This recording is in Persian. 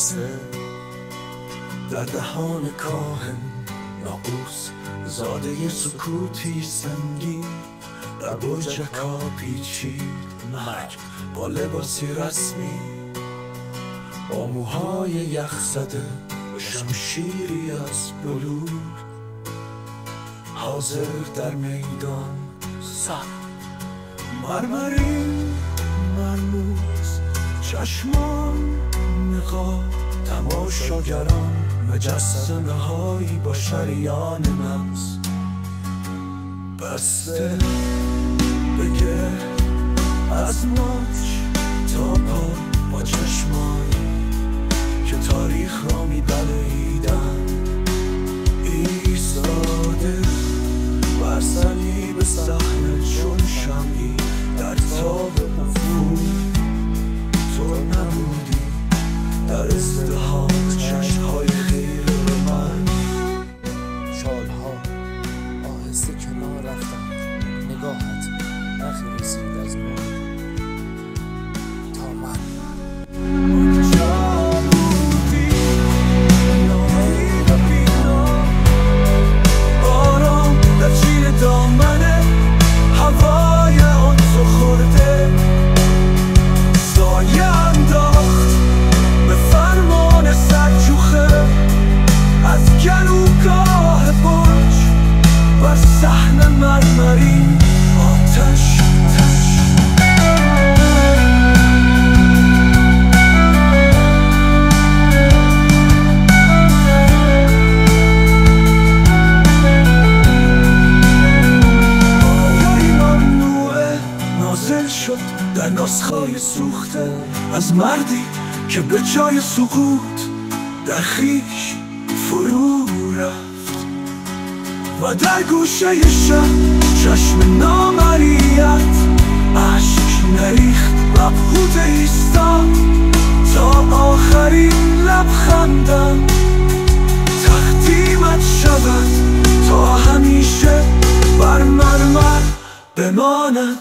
بسته در دهان کاهن ناقوس، زاده سکوتی سنگین در برجکا پیچید مرگ با لباسی رسمی، با موهای یخ زده و شمشیری از بلور، حاضر در میدان سر مرمرین مرموز، چشمان نقاب تماشاگران، مجسمه هایی با شریان مغز بسته بگه از ماچ تا پا، با چشمایی که تاریخ را می‌بلعیدن، ایستاده بر صلیب صحنه چون شمعی در تاب افول. تو نبودی در ازدحام چشم‌های خیره من، شالها آهسته کنار رفتند، نگاهت نخی رسید از ما تا من باران در چین دامنه هوای آن تو خورده، سایه انداخت به فرمان سرجوخه از گلوگاه برج بر صحن مرمرین آتش. نازل شد در نسخه‌های سوخته از مردی که به جای سقوط در خویش فرو رفت و در گوشه شب چشم نامریت اشک نریخت، مبهوت ایستاد تا آخرین لبخندم تقدیمت شود، تا همیشه بر مرمر بماند.